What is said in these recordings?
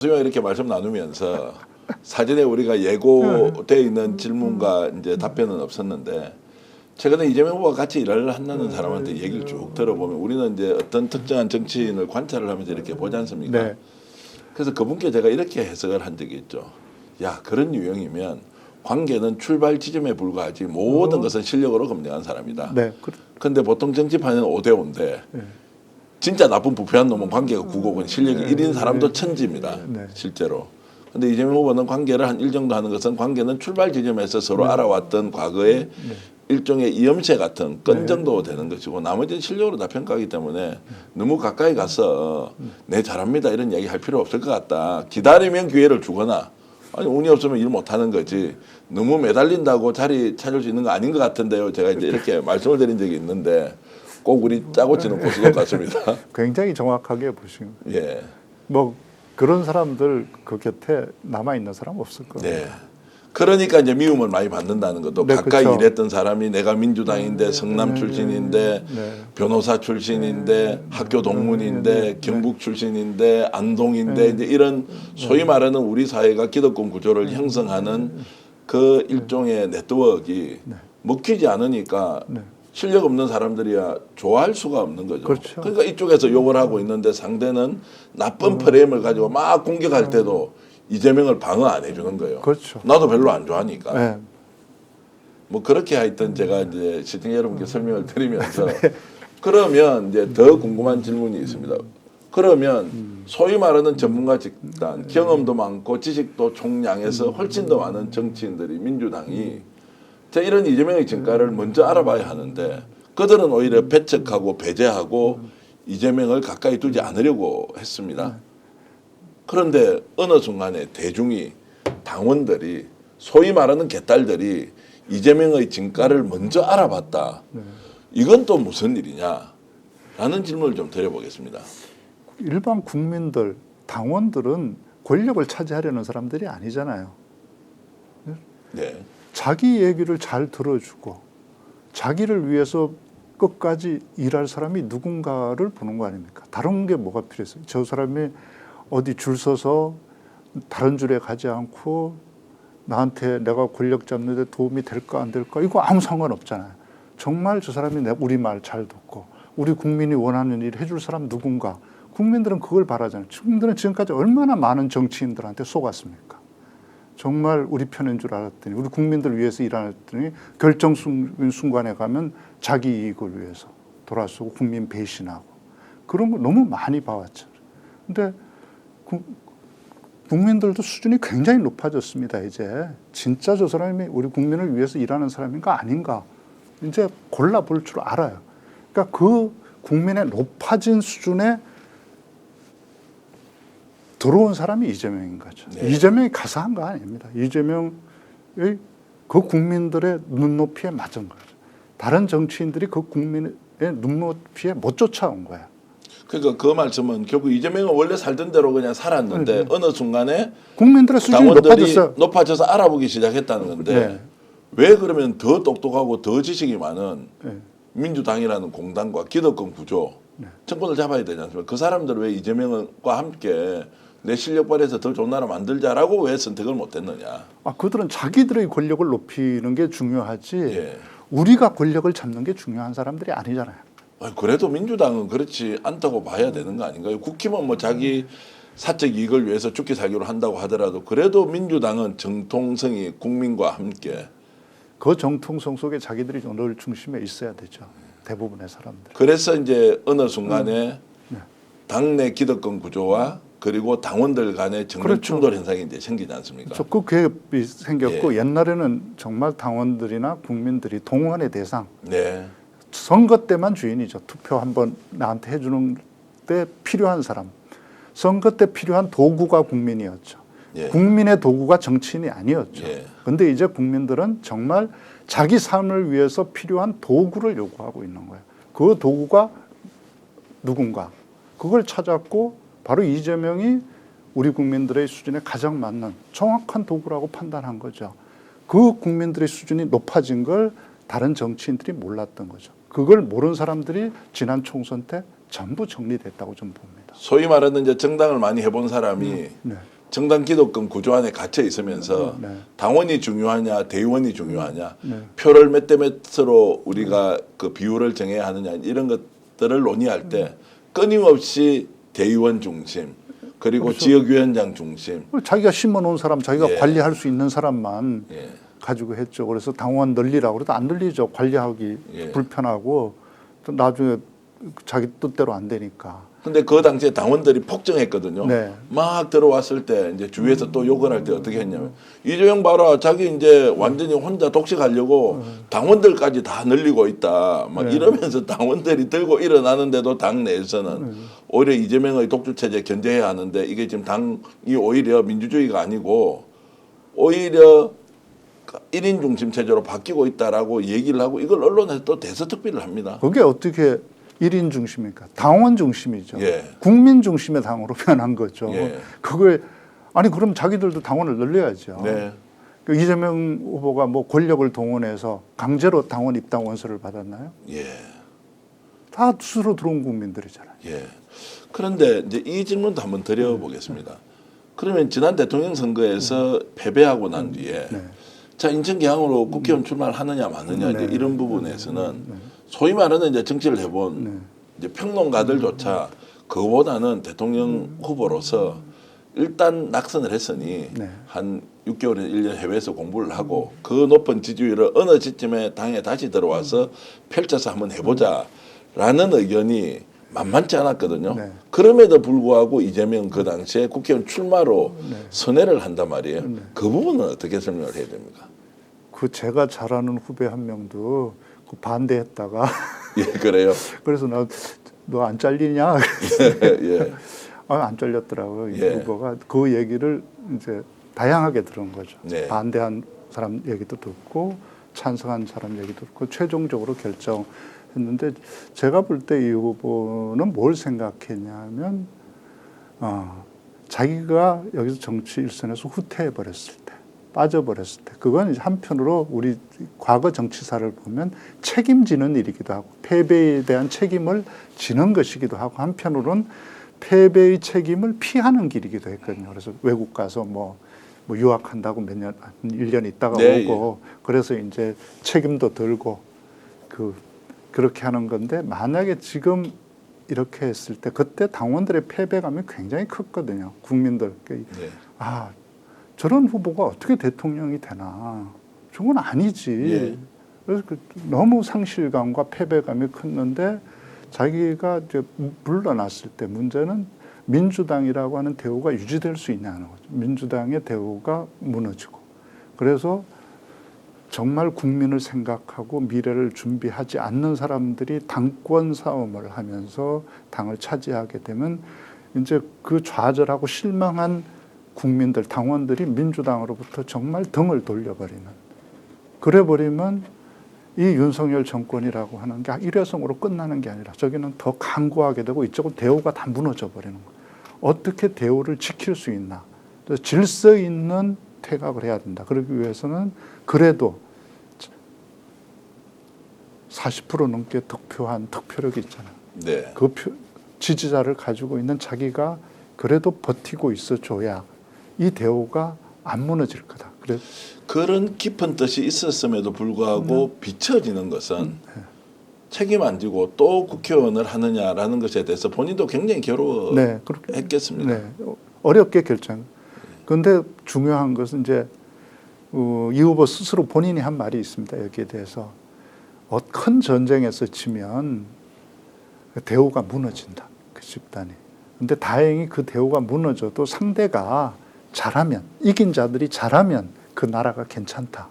교수님과 이렇게 말씀 나누면서 사전에 우리가 예고되어 있는 질문과 이제 답변은 없었는데 최근에 이재명 후보와 같이 일을 한다는 사람한테 얘기를 쭉 들어보면 우리는 이제 어떤 특정한 정치인을 관찰을 하면서 이렇게 보지 않습니까? 네. 그래서 그분께 제가 이렇게 해석을 한 적이 있죠. 야, 그런 유형이면 관계는 출발 지점에 불과하지 모든 것은 실력으로 검증한 사람이다. 네. 그런데 보통 정치판은 5대5인데 진짜 나쁜 부패한 놈은 관계가 9고 실력이 1인 사람도 천지입니다. 네. 실제로. 근데 이재명 후보는 관계를 한 1 정도 하는 것은 관계는 출발 지점에서 서로 알아왔던 과거의 일종의 이염새 같은 건 정도 되는 것이고 나머지는 실력으로 다 평가하기 때문에 너무 가까이 가서 네 잘합니다 이런 얘기 할 필요 없을 것 같다. 기다리면 기회를 주거나 아니 운이 없으면 일 못하는 거지 너무 매달린다고 자리 찾을 수 있는 거 아닌 것 같은데요. 제가 이제 이렇게 말씀을 드린 적이 있는데 꼭 우리 짜고 치는 고수도 같습니다. 굉장히 정확하게 보시고. 예. 뭐 그런 사람들 그 곁에 남아 있는 사람 없을 거예요. 네. 그러니까 이제 미움을 많이 받는다는 것도 네, 가까이 그렇죠. 일했던 사람이 내가 민주당인데 성남 출신인데 네. 변호사 출신인데 학교 동문인데 경북 출신인데 안동인데 이제 이런 소위 말하는 우리 사회가 기득권 구조를 형성하는 그 일종의 네트워크가 먹히지 않으니까 실력 없는 사람들이야 좋아할 수가 없는 거죠. 그렇죠. 그러니까 이쪽에서 욕을 하고 있는데 상대는 나쁜 프레임을 가지고 막 공격할 때도 이재명을 방어 안 해주는 거예요. 그렇죠. 나도 별로 안 좋아하니까. 네. 뭐 그렇게 하여튼 제가 이제 시청자 여러분께 설명을 드리면서 그러면 이제 더 궁금한 질문이 있습니다. 그러면 소위 말하는 전문가 집단, 경험도 많고 지식도 총량에서 훨씬 더 많은 정치인들이 민주당이 이런 이재명의 진가를 먼저 알아봐야 하는데 그들은 오히려 배척하고 배제하고 이재명을 가까이 두지 않으려고 했습니다. 그런데 어느 순간에 대중이 당원들이 소위 말하는 개딸들이 이재명의 진가를 먼저 알아봤다. 이건 또 무슨 일이냐라는 질문을 좀 드려보겠습니다. 일반 국민들, 당원들은 권력을 차지하려는 사람들이 아니잖아요. 네. 자기 얘기를 잘 들어주고 자기를 위해서 끝까지 일할 사람이 누군가를 보는 거 아닙니까? 다른 게 뭐가 필요했어요? 저 사람이 어디 줄 서서 다른 줄에 가지 않고 나한테 내가 권력 잡는 데 도움이 될까 안 될까 이거 아무 상관없잖아요. 정말 저 사람이 우리 말 잘 듣고 우리 국민이 원하는 일 해줄 사람 누군가. 국민들은 그걸 바라잖아요. 국민들은 지금까지 얼마나 많은 정치인들한테 속았습니까? 정말 우리 편인 줄 알았더니 우리 국민들 위해서 일하더니 결정 순간에 가면 자기 이익을 위해서 돌아서고 국민 배신하고 그런 거 너무 많이 봐왔죠. 근데 국민들도 수준이 굉장히 높아졌습니다. 이제 진짜 저 사람이 우리 국민을 위해서 일하는 사람인가 아닌가 이제 골라볼 줄 알아요. 그러니까 그 국민의 높아진 수준에 들어온 사람이 이재명인 거죠. 네. 이재명이 가서 한 거 아닙니다. 이재명의 그 국민들의 눈높이에 맞은 거죠. 다른 정치인들이 그 국민의 눈높이에 못 쫓아온 거야. 그러니까 그 말씀은 결국 이재명은 원래 살던 대로 그냥 살았는데 어느 순간에 국민들의 수준이 당원들이 높아졌어요. 높아져서 알아보기 시작했다는 건데 네. 왜 그러면 더 똑똑하고 더 지식이 많은 네. 민주당이라는 공당과 기득권 구조 정권을 잡아야 되지 않습니까? 그 사람들 왜 이재명과 함께 내 실력 발휘해서 더 좋은 나라 만들자라고 왜 선택을 못했느냐. 그들은 자기들의 권력을 높이는 게 중요하지 예. 우리가 권력을 잡는 게 중요한 사람들이 아니잖아요. 그래도 민주당은 그렇지 않다고 봐야 되는 거 아닌가요? 국힘은 뭐 자기 사적 이익을 위해서 죽기 살기로 한다고 하더라도 그래도 민주당은 정통성이 국민과 함께 그 정통성 속에 자기들이 늘 중심에 있어야 되죠. 대부분의 사람들. 그래서 이제 어느 순간에 당내 기득권 구조와 그리고 당원들 간의 정면 그렇죠. 충돌 현상이 이제 생기지 않습니까? 그 갭이 생겼고 옛날에는 정말 당원들이나 국민들이 동원의 대상 네. 선거 때만 주인이죠. 투표 한번 나한테 해주는 때 필요한 사람. 선거 때 필요한 도구가 국민이었죠. 예. 국민의 도구가 정치인이 아니었죠. 예. 그런데 이제 국민들은 정말 자기 삶을 위해서 필요한 도구를 요구하고 있는 거예요. 그 도구가 누군가. 그걸 찾았고 바로 이재명이 우리 국민들의 수준에 가장 맞는 정확한 도구라고 판단한 거죠. 그 국민들의 수준이 높아진 걸 다른 정치인들이 몰랐던 거죠. 그걸 모르는 사람들이 지난 총선 때 전부 정리됐다고 좀 봅니다. 소위 말하는 이제 정당을 많이 해본 사람이 네. 정당 기득권 구조 안에 갇혀 있으면서 네. 당원이 중요하냐 대의원이 중요하냐 네. 표를 몇 대 몇으로 우리가 그 비율을 정해야 하느냐 이런 것들을 논의할 때 끊임없이 대의원 중심 그리고 그렇죠. 지역위원장 중심 자기가 심어놓은 사람, 자기가 예. 관리할 수 있는 사람만 예. 가지고 했죠. 그래서 당원 늘리라고 그래도 안 늘리죠. 관리하기 예. 불편하고 또 나중에 자기 뜻대로 안 되니까. 근데 그 당시에 당원들이 폭정했거든요. 네. 막 들어왔을 때 이제 주위에서 또 욕을 할 때 어떻게 했냐면 이재명 봐라 자기 이제 완전히 혼자 독식하려고 당원들까지 다 늘리고 있다. 막 네. 이러면서 당원들이 들고 일어나는데도 당 내에서는 오히려 이재명의 독주 체제 견제해야 하는데 이게 지금 당이 오히려 민주주의가 아니고 오히려 1인 중심 체제로 바뀌고 있다라고 얘기를 하고 이걸 언론에서 또 대서특필을 합니다. 그게 어떻게 1인 중심입니까? 당원 중심이죠. 예. 국민 중심의 당으로 변한 거죠. 예. 그걸 아니 그럼 자기들도 당원을 늘려야죠. 네. 그 이재명 후보가 뭐 권력을 동원해서 강제로 당원 입당 원서를 받았나요? 예. 다 스스로 들어온 국민들이잖아요. 예. 그런데 이제 이 질문도 한번 드려보겠습니다. 그러면 지난 대통령 선거에서 패배하고 난 뒤에 네. 자 인천계항으로 국회의원 출마를 하느냐 마느냐 이제 네. 이런 부분에서는 소위 말하는 이제 정치를 해본 네. 이제 평론가들조차 그거보다는 대통령 후보로서 일단 낙선을 했으니 네. 한 6개월에서 1년 해외에서 공부를 하고 그 높은 지지율을 어느 시점에 당에 다시 들어와서 펼쳐서 한번 해보자라는 의견이 만만치 않았거든요. 네. 그럼에도 불구하고 이재명 그 당시에 국회의원 출마로 네. 선회를 한단 말이에요. 네. 그 부분은 어떻게 설명을 해야 됩니까? 그 제가 잘 아는 후배 한 명도 그 반대했다가 예, 그래요. 그래서 너 안 잘리냐? 예, 안 잘렸더라고요. 이 예. 후보가 그 얘기를 이제 다양하게 들은 거죠. 네. 반대한 사람 얘기도 듣고 찬성한 사람 얘기도 듣고 최종적으로 결정했는데 제가 볼 때 이 후보는 뭘 생각했냐면 자기가 여기서 정치 일선에서 후퇴해 버렸을 때 빠져버렸을 때 그건 이제 한편으로 우리 과거 정치사를 보면 책임지는 일이기도 하고 패배에 대한 책임을 지는 것이기도 하고 한편으로는 패배의 책임을 피하는 길이기도 했거든요. 그래서 외국 가서 뭐 유학한다고 몇 년, 1년 있다가 네, 오고 그래서 이제 책임도 들고 그렇게 하는 건데 만약에 지금 이렇게 했을 때 그때 당원들의 패배감이 굉장히 컸거든요. 국민들. 네. 저런 후보가 어떻게 대통령이 되나. 저건 아니지. 예. 그래서 너무 상실감과 패배감이 컸는데 자기가 이제 물러났을 때 문제는 민주당이라고 하는 대우가 유지될 수 있냐는 거죠. 민주당의 대우가 무너지고. 그래서 정말 국민을 생각하고 미래를 준비하지 않는 사람들이 당권 싸움을 하면서 당을 차지하게 되면 이제 그 좌절하고 실망한 국민들, 당원들이 민주당으로부터 정말 등을 돌려버리는. 그래버리면 이 윤석열 정권이라고 하는 게 일회성으로 끝나는 게 아니라 저기는 더 강고하게 되고 이쪽은 대우가 다 무너져 버리는 거예요. 어떻게 대우를 지킬 수 있나. 질서 있는 퇴각을 해야 된다. 그러기 위해서는 그래도 40% 넘게 득표한 득표력이 있잖아요. 네. 그 지지자를 가지고 있는 자기가 그래도 버티고 있어줘야 이 대우가 안 무너질 거다. 그래서 그런 깊은 뜻이 있었음에도 불구하고 비춰지는 것은 책임 안 지고 또 국회의원을 하느냐라는 것에 대해서 본인도 굉장히 괴로워했겠습니다. 네, 어렵게 결정. 그런데 중요한 것은 이제 이 후보 스스로 본인이 한 말이 있습니다. 여기에 대해서 큰 전쟁에서 지면 대우가 무너진다. 그 집단이. 근데 다행히 그 대우가 무너져도 상대가 잘하면 이긴 자들이 잘하면 그 나라가 괜찮다.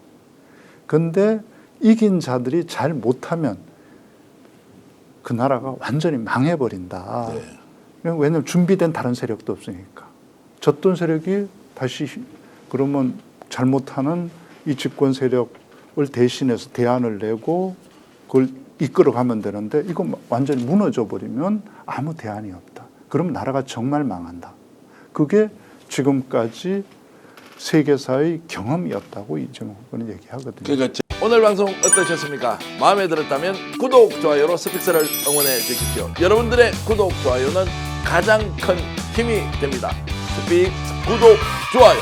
근데 이긴 자들이 잘 못하면 그 나라가 완전히 망해버린다. 네. 왜냐하면 준비된 다른 세력도 없으니까. 졌던 세력이 다시 그러면 잘못하는 이 집권 세력을 대신해서 대안을 내고 그걸 이끌어가면 되는데 이거 완전히 무너져 버리면 아무 대안이 없다. 그럼 나라가 정말 망한다. 그게 지금까지 세계사의 경험이었다고 이재명 후보는 얘기하거든요. 그러니까 오늘 방송 어떠셨습니까? 마음에 들었다면 구독, 좋아요로 스픽스를 응원해 주십시오. 여러분들의 구독, 좋아요는 가장 큰 힘이 됩니다. 스픽스 구독, 좋아요.